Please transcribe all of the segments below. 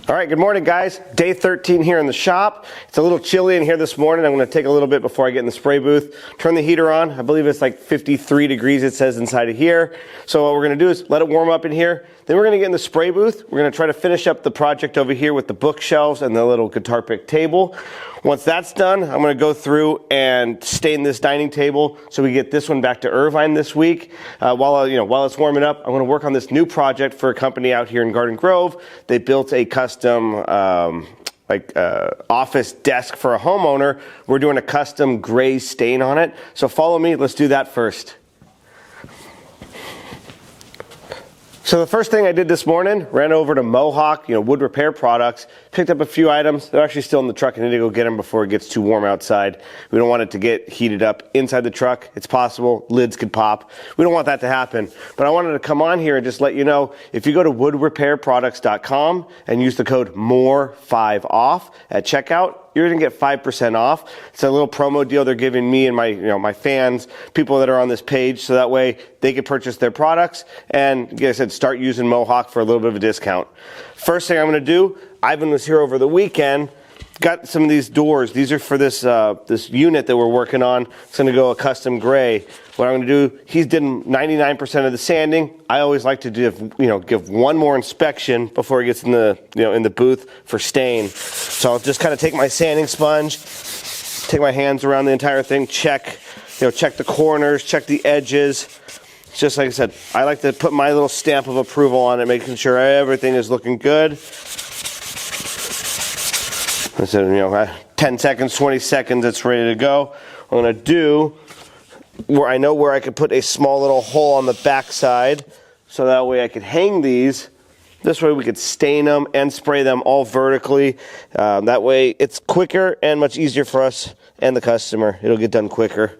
All right, good morning, guys. Day 13 here in the shop. It's a little chilly in here this morning. I'm going to take a little bit before I get in the spray booth. Turn the heater on. I believe it's like 53 degrees, it says inside of here. So what we're going to do is let it warm up in here. Then we're going to get in the spray booth. We're going to try to finish up the project over here with the bookshelves and the little guitar pick table. Once that's done, I'm going to go through and stain this dining table so we get this one back to Irvine this week. While it's warming up, I'm going to work on this new project for a company out here in Garden Grove. They built a custom office desk for a homeowner. We're doing a custom gray stain on it. So follow me. Let's do that first. So the first thing I did this morning, ran over to Mohawk, wood repair products, picked up a few items. They're actually still in the truck. I need to go get them before it gets too warm outside. We don't want it to get heated up inside the truck. It's possible lids could pop. We don't want that to happen. But I wanted to come on here and just let you know, if you go to woodrepairproducts.com and use the code MORE5OFF at checkout, you're going to get 5% off. It's a little promo deal they're giving me and my fans, people that are on this page, so that way they can purchase their products and, like I said, start using Mohawk for a little bit of a discount. First thing I'm going to do, Ivan was here over the weekend, got some of these doors. These are for this unit that we're working on. It's going to go a custom gray. What I'm going to do, he's did 99% of the sanding. I always like to give one more inspection before he gets in the booth for stain. So I'll just kind of take my sanding sponge, take my hands around the entire thing, check the corners, check the edges. Just like I said, I like to put my little stamp of approval on it, making sure everything is looking good. I said, 10 seconds, 20 seconds, it's ready to go. I'm going to do where I know where I could put a small little hole on the back side, so that way I could hang these. This way we could stain them and spray them all vertically. That way it's quicker and much easier for us and the customer. It'll get done quicker.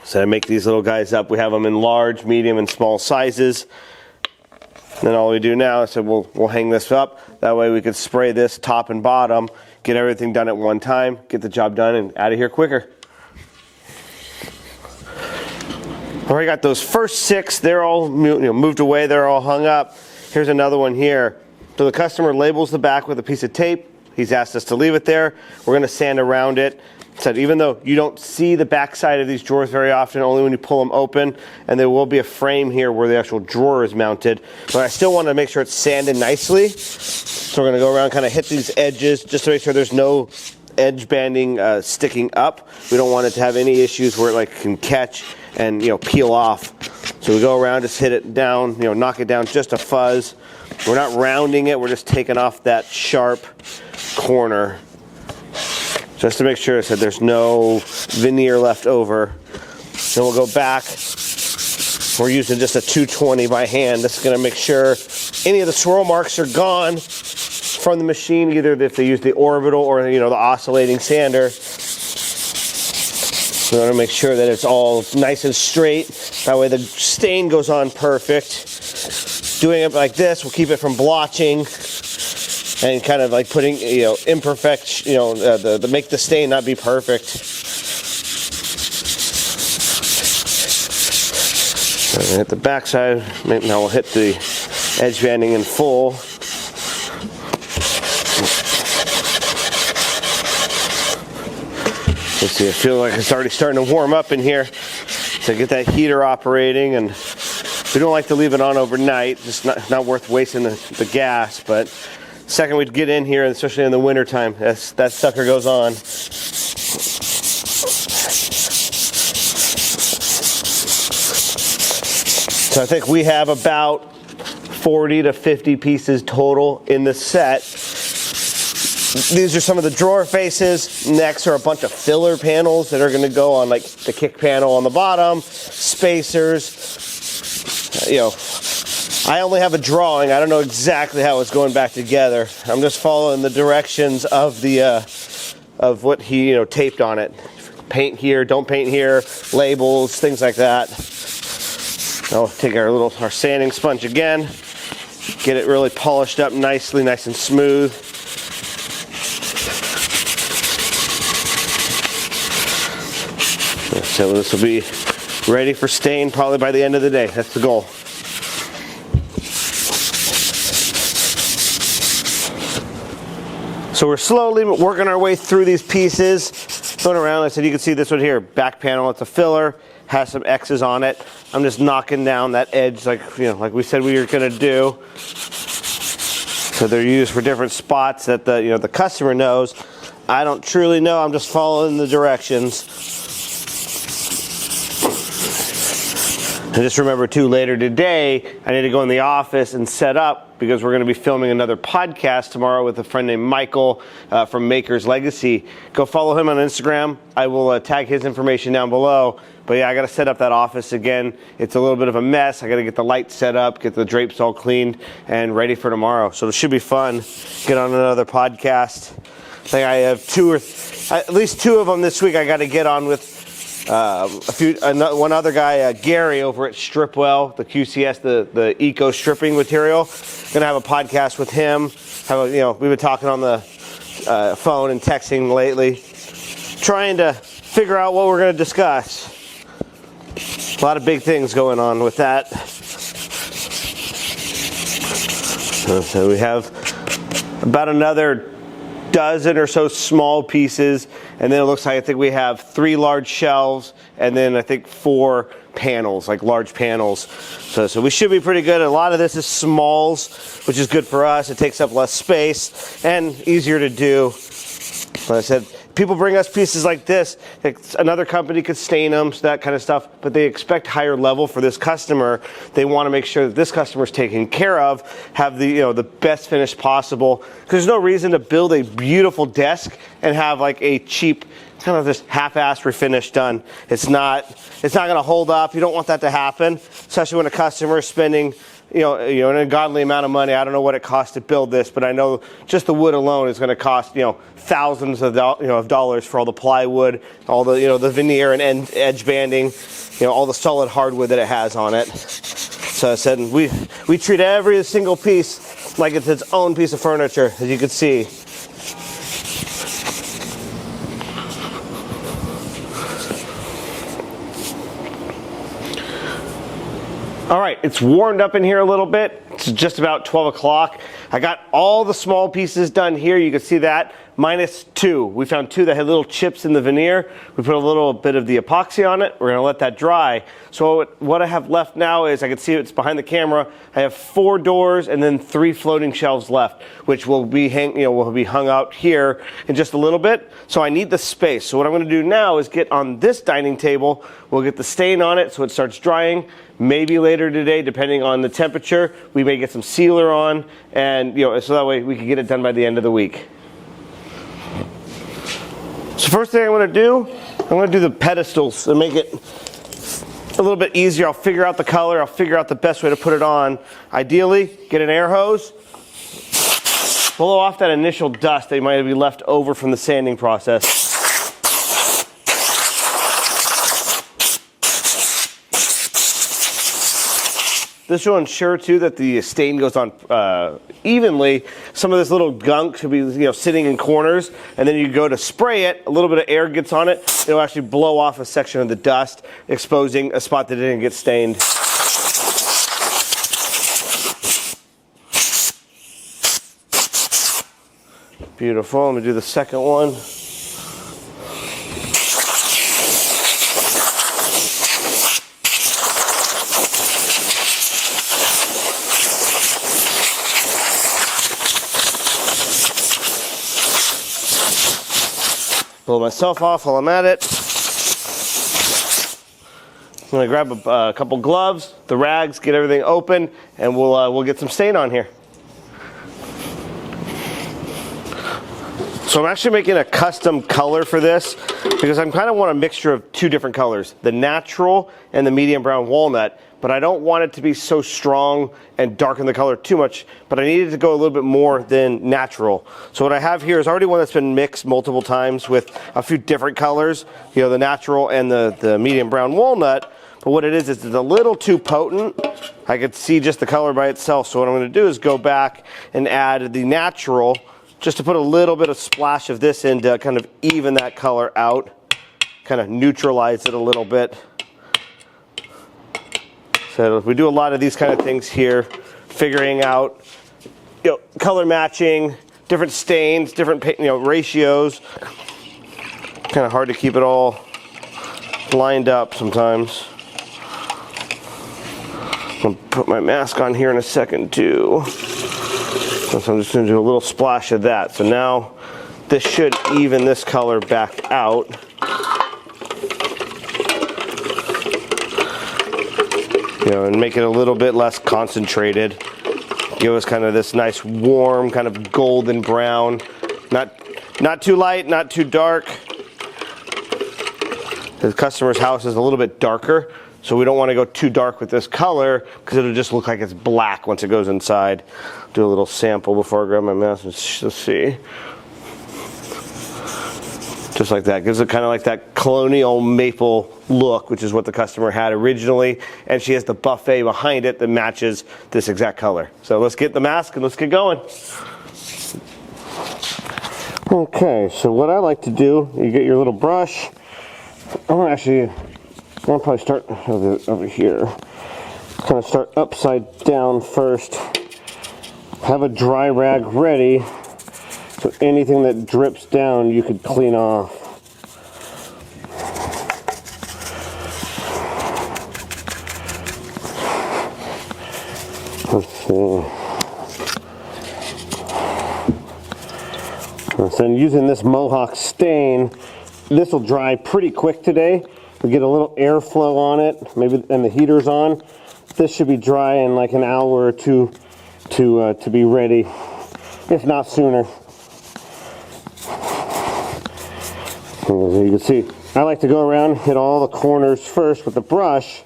So I make these little guys up. We have them in large, medium, and small sizes. Then all we do now is we'll hang this up. That way we could spray this top and bottom, get everything done at one time, get the job done, and out of here quicker. Already got those first 6. They're all moved away. They're all hung up. Here's another one here. So the customer labels the back with a piece of tape. He's asked us to leave it there. We're going to sand around it. So even though you don't see the back side of these drawers very often, only when you pull them open, and there will be a frame here where the actual drawer is mounted. But I still want to make sure it's sanded nicely. So we're going to go around, kind of hit these edges just to make sure there's no edge banding sticking up. We don't want it to have any issues where it can catch and peel off. So we go around, just hit it down, knock it down just a fuzz. We're not rounding it, we're just taking off that sharp corner just to make sure that there's no veneer left over. Then we'll go back. We're using just a 220 by hand. This is going to make sure any of the swirl marks are gone from the machine, either if they use the orbital or the oscillating sander. We want to make sure that it's all nice and straight. That way the stain goes on perfect. Doing it like this will keep it from blotching and kind of like putting imperfect, make the stain not be perfect. Hit the back side. Now we'll hit the edge banding in full. Let's see, I feel like it's already starting to warm up in here. So get that heater operating, and we don't like to leave it on overnight. Just not worth wasting the gas, but second we get in here, and especially in the winter time, that sucker goes on. So I think we have about 40 to 50 pieces total in the set. These are some of the drawer faces. Next are a bunch of filler panels that are going to go on like the kick panel on the bottom, spacers. I only have a drawing. I don't know exactly how it's going back together. I'm just following the directions of of what he taped on it. Paint here, don't paint here, labels, things like that. I'll take our sanding sponge again, get it really polished up nicely, nice and smooth. So this will be ready for stain probably by the end of the day. That's the goal. So we're slowly working our way through these pieces, going around. I said you can see this one here, back panel. It's a filler, has some X's on it. I'm just knocking down that edge, like like we said we were going to do. So they're used for different spots that the customer knows. I don't truly know. I'm just following the directions. And just remember too, later today, I need to go in the office and set up, because we're going to be filming another podcast tomorrow with a friend named Michael from Maker's Legacy. Go follow him on Instagram. I will tag his information down below. But yeah, I got to set up that office again. It's a little bit of a mess. I got to get the lights set up, get the drapes all cleaned, and ready for tomorrow. So it should be fun. Get on another podcast. I think I have at least two of them this week I got to get on with. One other guy, Gary over at Stripwell, the QCS, the eco stripping material. Gonna have a podcast with him. We've been talking on the phone and texting lately, trying to figure out what we're gonna discuss. A lot of big things going on with that. So we have about another dozen or so small pieces, and then it looks like I think we have 3 large shelves, and then I think 4 panels, like large panels. So we should be pretty good. A lot of this is smalls, which is good for us. It takes up less space and easier to do. Like I said, people bring us pieces like this. Another company could stain them, so that kind of stuff, but they expect higher level for this customer. They want to make sure that this customer is taken care of, have the best finish possible. Because there's no reason to build a beautiful desk and have like a cheap, kind of just half-ass refinish done. It's not going to hold up. You don't want that to happen, especially when a customer is spending an ungodly amount of money. I don't know what it costs to build this, but I know just the wood alone is going to cost thousands of dollars for all the plywood, all the veneer and edge banding, all the solid hardwood that it has on it. So I said we treat every single piece like it's its own piece of furniture, as you can see. All right, it's warmed up in here a little bit. It's just about 12 o'clock. I got all the small pieces done here. You can see that, minus 2. We found 2 that had little chips in the veneer. We put a little bit of the epoxy on it. We're gonna let that dry. So what I have left now is, I can see it's behind the camera, I have 4 doors and then 3 floating shelves left, which will be hung out here in just a little bit. So I need the space. So what I'm gonna do now is get on this dining table. We'll get the stain on it so it starts drying. Maybe later today, depending on the temperature, we may get some sealer on, and so that way we can get it done by the end of the week. So first thing I'm going to do the pedestals and make it a little bit easier. I'll figure out the color. I'll figure out the best way to put it on. Ideally, get an air hose, blow off that initial dust that might be left over from the sanding process. This will ensure too that the stain goes on evenly. Some of this little gunk should be sitting in corners, and then you go to spray it, a little bit of air gets on it, it'll actually blow off a section of the dust, exposing a spot that didn't get stained. Beautiful. Let me do the second one. Blow myself off while I'm at it. I'm going to grab a couple gloves, the rags, get everything open, and we'll get some stain on here. So I'm actually making a custom color for this because I kind of want a mixture of 2 different colors, the natural and the medium brown walnut, but I don't want it to be so strong and darken the color too much, but I needed to go a little bit more than natural. So what I have here is already one that's been mixed multiple times with a few different colors, the natural and the medium brown walnut, but what it is it's a little too potent. I could see just the color by itself, so what I'm going to do is go back and add the natural, just to put a little bit of splash of this in to kind of even that color out, kind of neutralize it a little bit. So we do a lot of these kind of things here, figuring out color matching, different stains, different ratios. Kind of hard to keep it all lined up sometimes. I'll put my mask on here in a second too. So I'm just going to do a little splash of that. So now this should even this color back out. And make it a little bit less concentrated. Give us kind of this nice warm kind of golden brown. Not too light, not too dark. The customer's house is a little bit darker, so we don't want to go too dark with this color because it'll just look like it's black once it goes inside. Do a little sample before I grab my mask. Let's see. Just like that. Gives it kind of like that colonial maple look, which is what the customer had originally. And she has the buffet behind it that matches this exact color. So let's get the mask and let's get going. Okay, so what I like to do, you get your little brush. I'm gonna probably start over here. Kind of start upside down first. Have a dry rag ready. So anything that drips down, you could clean off. Let's see. So using this Mohawk stain, this will dry pretty quick today. We get a little airflow on it, maybe, and the heater's on. This should be dry in like an hour or two to be ready, if not sooner. As you can see, I like to go around, hit all the corners first with the brush.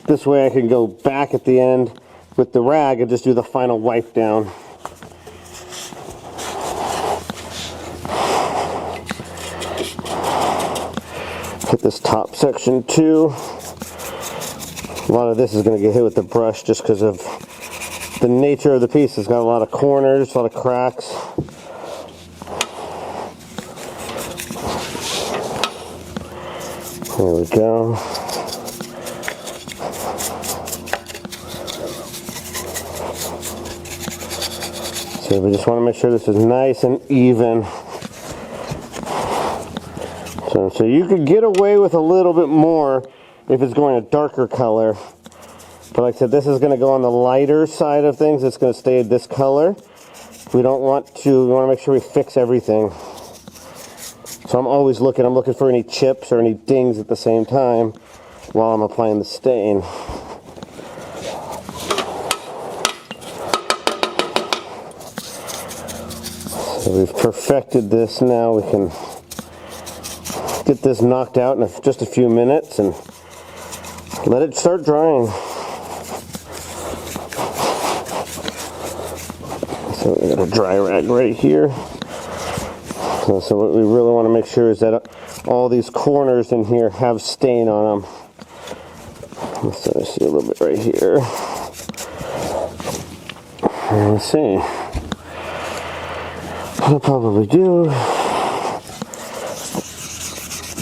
This way I can go back at the end with the rag and just do the final wipe down. Hit this top section too. A lot of this is going to get hit with the brush just because of the nature of the piece. It's got a lot of corners, a lot of cracks. There we go. So we just want to make sure this is nice and even. So you could get away with a little bit more if it's going a darker color. But like I said, this is going to go on the lighter side of things. It's going to stay this color. We want to make sure we fix everything. So I'm always looking for any chips or any dings at the same time while I'm applying the stain. So we've perfected this now. We can get this knocked out in just a few minutes and let it start drying. So we got a dry rag right here. So what we really want to make sure is that all these corners in here have stain on them. So I see a little bit right here. Let's see. I'll probably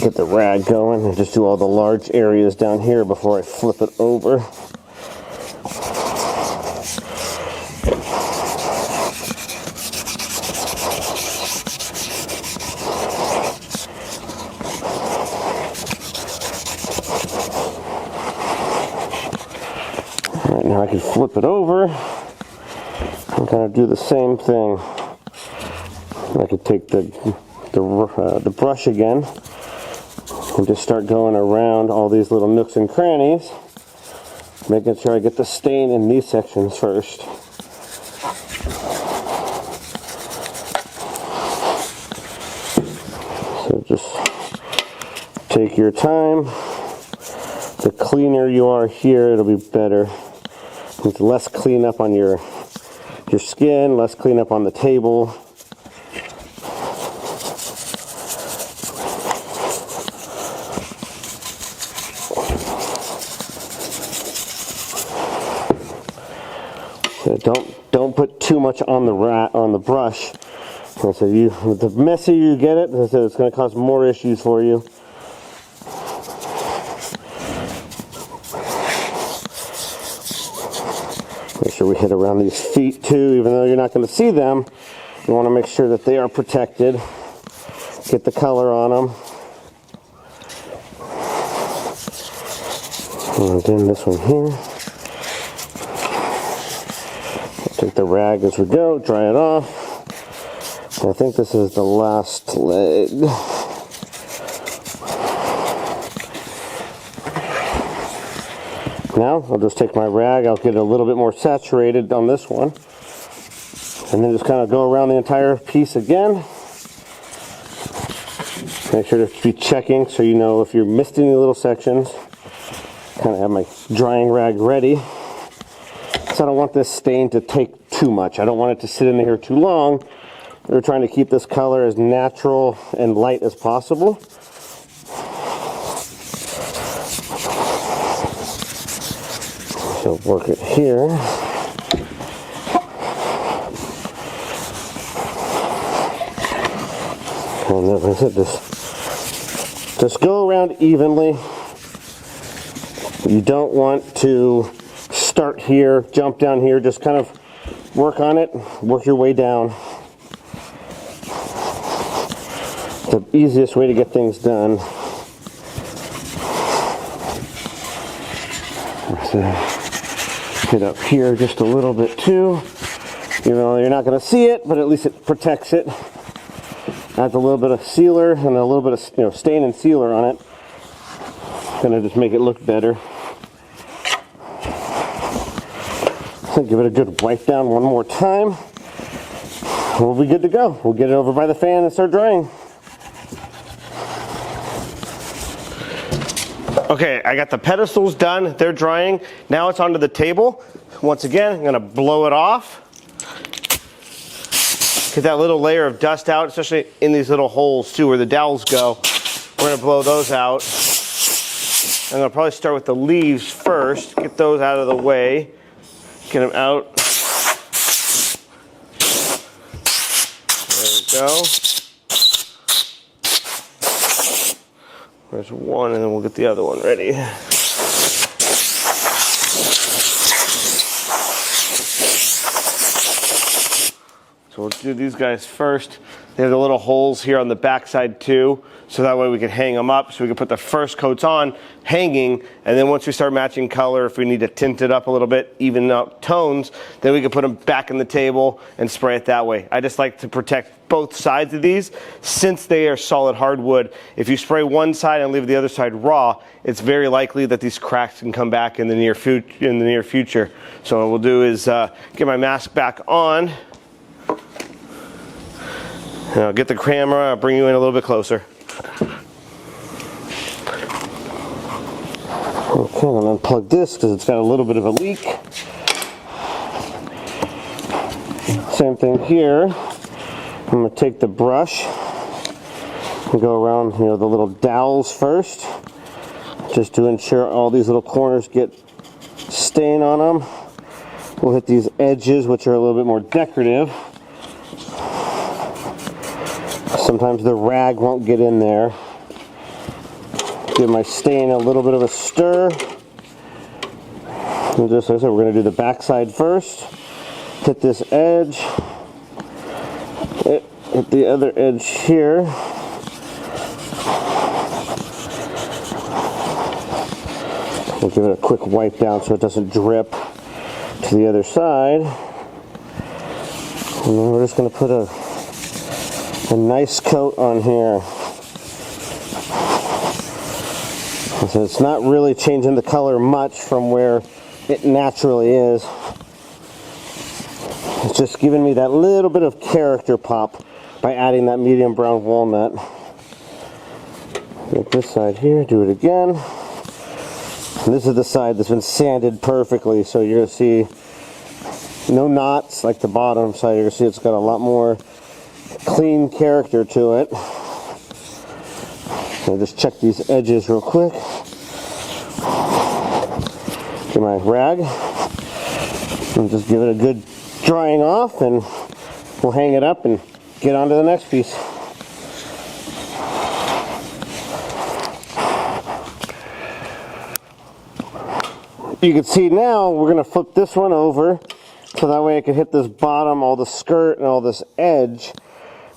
get the rag going and just do all the large areas down here before I flip it over. Alright, now I can flip it over and kind of do the same thing. I could take the brush again and just start going around all these little nooks and crannies, making sure I get the stain in these sections first. So just take your time. The cleaner you are here, it'll be better. There's less cleanup on your skin, less cleanup on the table. So don't put too much on the brush. So the messier you get it, it's going to cause more issues for you. Make sure we hit around these feet too, even though you're not going to see them. You want to make sure that they are protected. Get the color on them. And then this one here. Take the rag as we go, dry it off. I think this is the last leg. Now I'll just take my rag, I'll get it a little bit more saturated on this one, and then just kind of go around the entire piece again. Make sure to be checking so you know if you're missed any little sections. Kind of have my drying rag ready. So I don't want this stain to take too much. I don't want it to sit in here too long. We're trying to keep this color as natural and light as possible. So work it here. And as I said, just go around evenly. You don't want to start here, jump down here, just kind of work on it, work your way down. The easiest way to get things done. So get up here just a little bit too. You know, you're not going to see it, but at least it protects it. Adds a little bit of sealer and a little bit of stain and sealer on it. Gonna just make it look better. So give it a good wipe down one more time. We'll be good to go. We'll get it over by the fan and start drying. Okay, I got the pedestals done. They're drying. Now it's onto the table. Once again, I'm going to blow it off. Get that little layer of dust out, especially in these little holes too where the dowels go. We're going to blow those out. I'm going to probably start with the leaves first. Get those out of the way. Get them out. There we go. There's one, and then we'll get the other one ready. So we'll do these guys first. They have the little holes here on the back side too, so that way we can hang them up, so we can put the first coats on hanging, and then once we start matching color, if we need to tint it up a little bit, even up tones, then we can put them back in the table and spray it that way. I just like to protect both sides of these since they are solid hardwood. If you spray one side and leave the other side raw, it's very likely that these cracks can come back in the near future. So what we'll do is get my mask back on. And I'll get the camera, I'll bring you in a little bit closer. Okay, I'll unplug this because it's got a little bit of a leak. Same thing here. I'm going to take the brush and go around, the little dowels first, just to ensure all these little corners get stain on them. We'll hit these edges, which are a little bit more decorative. Sometimes the rag won't get in there. Give my stain a little bit of a stir. And just like I said, we're going to do the back side first. Hit this edge. Hit the other edge here. We'll give it a quick wipe down so it doesn't drip to the other side. And then we're just going to put a nice coat on here. So it's not really changing the color much from where it naturally is. It's just giving me that little bit of character pop by adding that medium brown walnut. Get this side here, do it again. And this is the side that's been sanded perfectly, so you're going to see no knots like the bottom side. You're going to see it's got a lot more clean character to it. I'll just check these edges real quick. Get my rag and just give it a good drying off, and we'll hang it up and get on to the next piece. You can see now we're going to flip this one over to So that way I can hit this bottom, all the skirt and all this edge,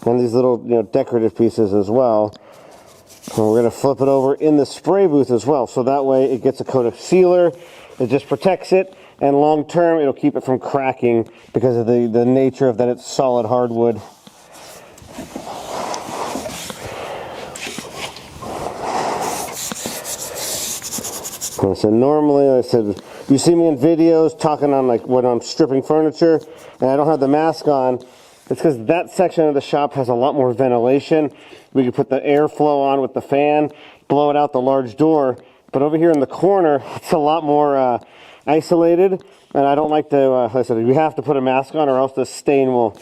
and these little, you know, decorative pieces as well. And we're going to flip it over in the spray booth as well. So that way it gets a coat of sealer, it just protects it, and long term it'll keep it from cracking because of the nature of that it's solid hardwood. So normally, like I said, you see me in videos talking on like when I'm stripping furniture and I don't have the mask on. It's because that section of the shop has a lot more ventilation. We can put the airflow on with the fan, blow it out the large door. But over here in the corner, it's a lot more isolated. And I don't like to, like I said, you have to put a mask on or else the stain will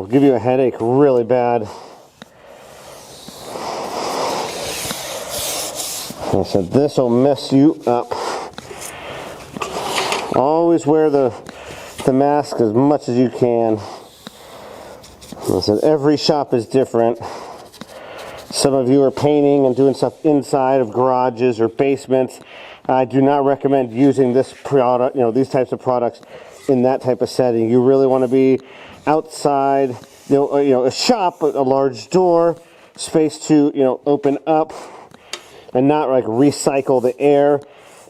give you a headache really bad. I said, this will mess you up. Always wear the mask as much as you can. I said, every shop is different. Some of you are painting and doing stuff inside of garages or basements. I do not recommend using this product, you know, these types of products in that type of setting. You really want to be outside, you know, a shop, a large door, space to, you know, open up, and not like recycle the air.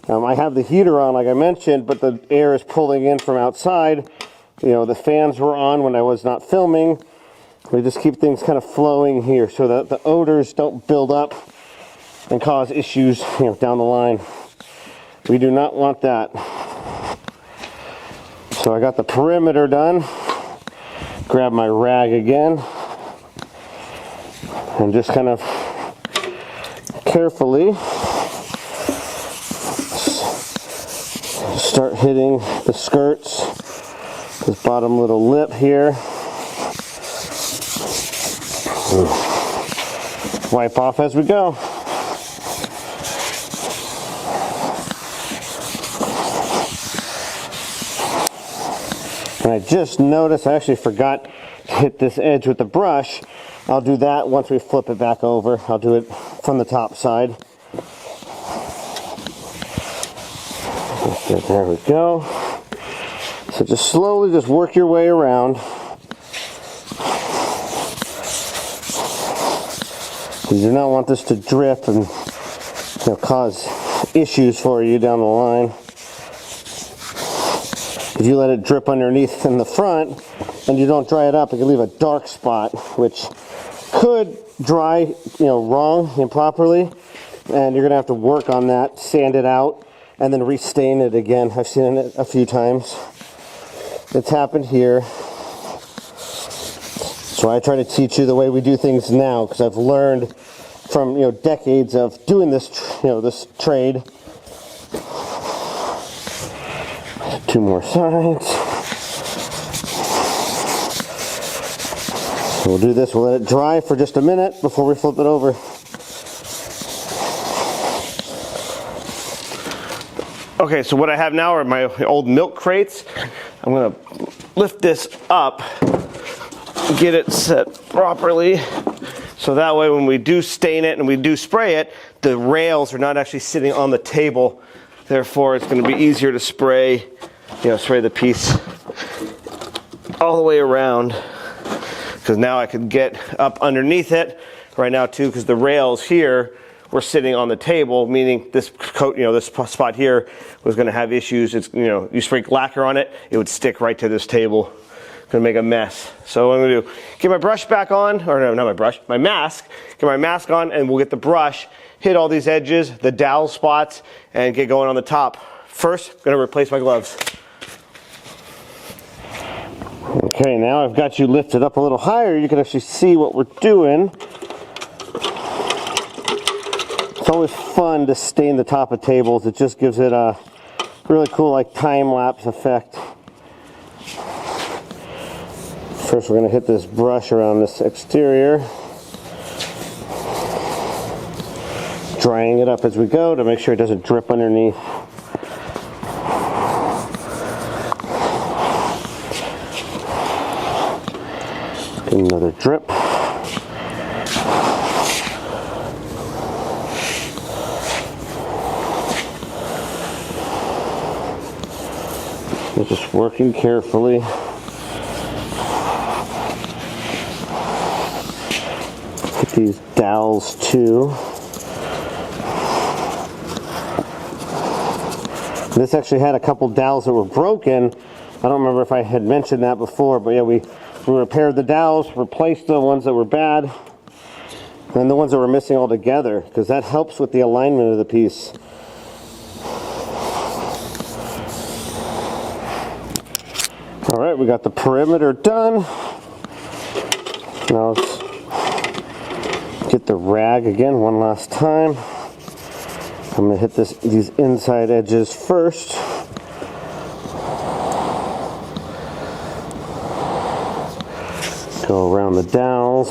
I have the heater on, like I mentioned, but the air is pulling in from outside. You know, the fans were on when I was not filming. We just keep things kind of flowing here so that the odors don't build up and cause issues, you know, down the line. We do not want that. So I got the perimeter done. Grab my rag again and just kind of carefully start hitting the skirts, this bottom little lip here. Wipe off as we go. And I just noticed I actually forgot to hit this edge with the brush. I'll do that once we flip it back over. I'll do it from the top side. There we go. So just slowly just work your way around. You do not want this to drip and, you know, cause issues for you down the line. If you let it drip underneath in the front and you don't dry it up, it can leave a dark spot, which could dry, you know, wrong, improperly, and you're gonna have to work on that, sand it out, and then restain it again. I've seen it a few times. It's happened here. So I try to teach you the way we do things now, because I've learned from, you know, decades of doing this, you know, this trade. Two more sides. We'll do this, we'll let it dry for just a minute before we flip it over. Okay, so what I have now are my old milk crates. I'm gonna lift this up, get it set properly, so that way when we do stain it and we do spray it, the rails are not actually sitting on the table. Therefore, it's gonna be easier to spray, you know, spray the piece all the way around. Because now I could get up underneath it right now too, because the rails here were sitting on the table, meaning this coat, you know, this spot here was going to have issues. It's, you know, you spray lacquer on it, it would stick right to this table. Going to make a mess. So what I'm going to do, get my brush back on, or no, not my brush, my mask. Get my mask on, and we'll get the brush, hit all these edges, the dowel spots, and get going on the top. First, I'm going to replace my gloves. Okay, now I've got you lifted up a little higher. You can actually see what we're doing. It's always fun to stain the top of tables. It just gives it a really cool, like, time-lapse effect. First, we're going to hit this brush around this exterior, drying it up as we go to make sure it doesn't drip underneath. Another drip. Just working carefully. Get these dowels too. This actually had a couple dowels that were broken. I don't remember if I had mentioned that before, but yeah, we repaired the dowels, replaced the ones that were bad, and the ones that were missing altogether, because that helps with the alignment of the piece. All right, we got the perimeter done. Now let's get the rag again one last time. I'm going to hit these inside edges first. Go around the dowels.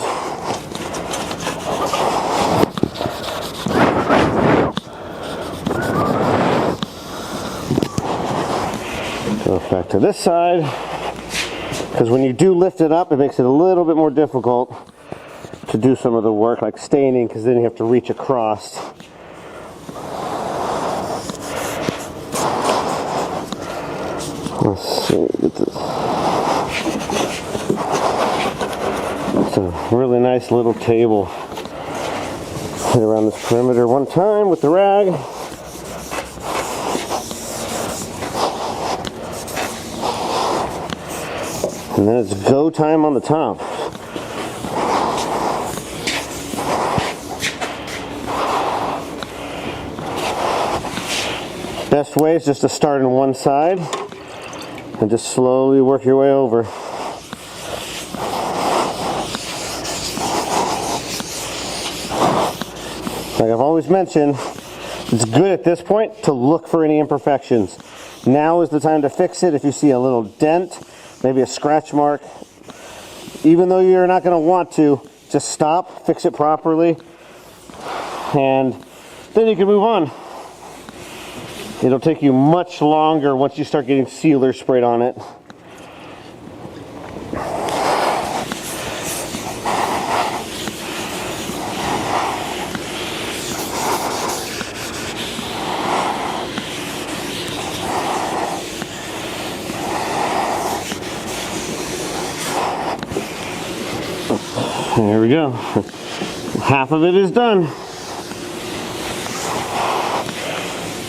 Go back to this side, because when you do lift it up, it makes it a little bit more difficult to do some of the work, like staining, because then you have to reach across. Let's see, get this. It's a really nice little table. Hit around this perimeter one time with the rag. And then it's go time on the top. Best way is just to start on one side and just slowly work your way over. Like I've always mentioned, it's good at this point to look for any imperfections. Now is the time to fix it. If you see a little dent, maybe a scratch mark, even though you're not going to want to, just stop, fix it properly, and then you can move on. It'll take you much longer once you start getting sealer sprayed on it. There we go. Half of it is done.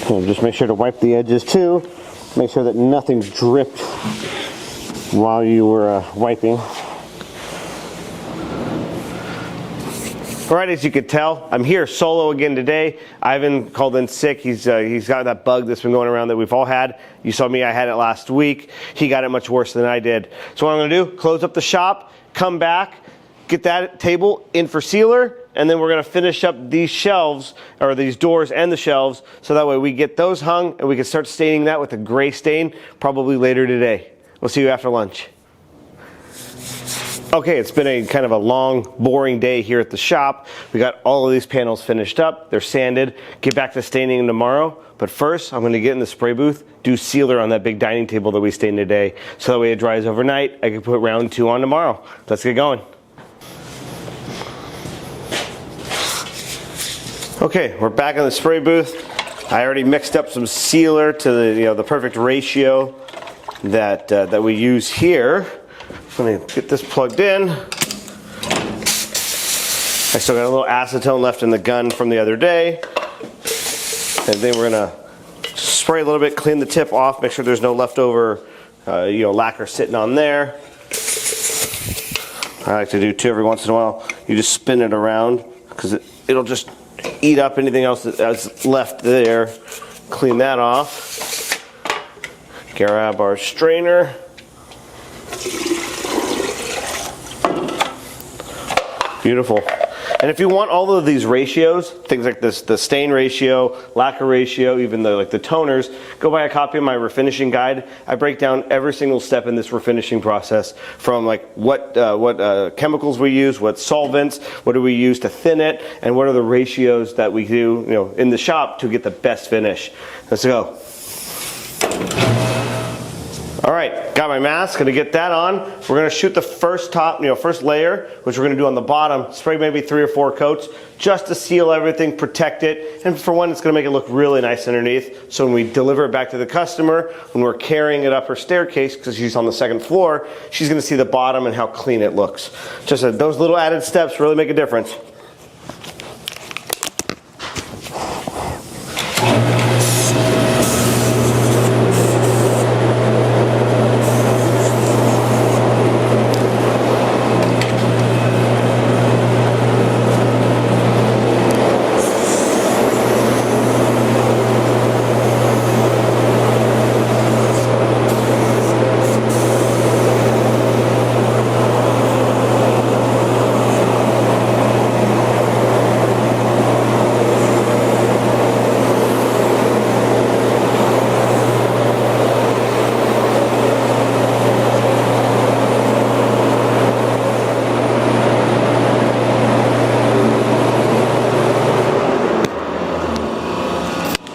So just make sure to wipe the edges too. Make sure that nothing dripped while you were wiping. All right, as you could tell, I'm here solo again today. Ivan called in sick. He's got that bug that's been going around that we've all had. You saw me, I had it last week. He got it much worse than I did. So what I'm gonna do, close up the shop, come back, get that table in for sealer, and then we're gonna finish up these shelves, or these doors and the shelves, so that way we get those hung and we can start staining that with a gray stain probably later today. We'll see you after lunch. Okay, it's been a kind of a long, boring day here at the shop. We got all of these panels finished up. They're sanded. Get back to staining tomorrow. But first, I'm gonna get in the spray booth, do sealer on that big dining table that we stained today. So that way it dries overnight. I can put round 2 on tomorrow. Let's get going. Okay, we're back in the spray booth. I already mixed up some sealer to the perfect ratio that we use here. Let me get this plugged in. I still got a little acetone left in the gun from the other day. And then we're gonna spray a little bit, clean the tip off, make sure there's no leftover lacquer sitting on there. I like to do too every once in a while. You just spin it around because it'll just eat up anything else that's left there. Clean that off. Grab our strainer. Beautiful. And if you want all of these ratios, things like this, the stain ratio, lacquer ratio, even the toners, go buy a copy of my refinishing guide. I break down every single step in this refinishing process, from like what chemicals we use, what solvents, what do we use to thin it, and what are the ratios that we do, in the shop to get the best finish. Let's go. All right. Got my mask, gonna get that on. We're gonna shoot the first first layer, which we're gonna do on the bottom, spray maybe 3 or 4 coats, just to seal everything, protect it, and for one, it's gonna make it look really nice underneath, so when we deliver it back to the customer, when we're carrying it up her staircase, because she's on the 2nd floor, she's gonna see the bottom and how clean it looks. Just those little added steps really make a difference.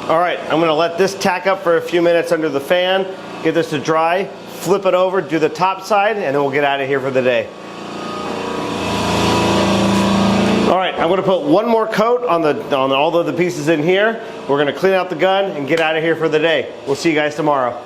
All right, I'm gonna let this tack up for a few minutes under the fan, get this to dry, flip it over, do the top side, and then we'll get out of here for the day. All right, I'm gonna put one more coat on all of the pieces in here. We're gonna clean out the gun and get out of here for the day. We'll see you guys tomorrow.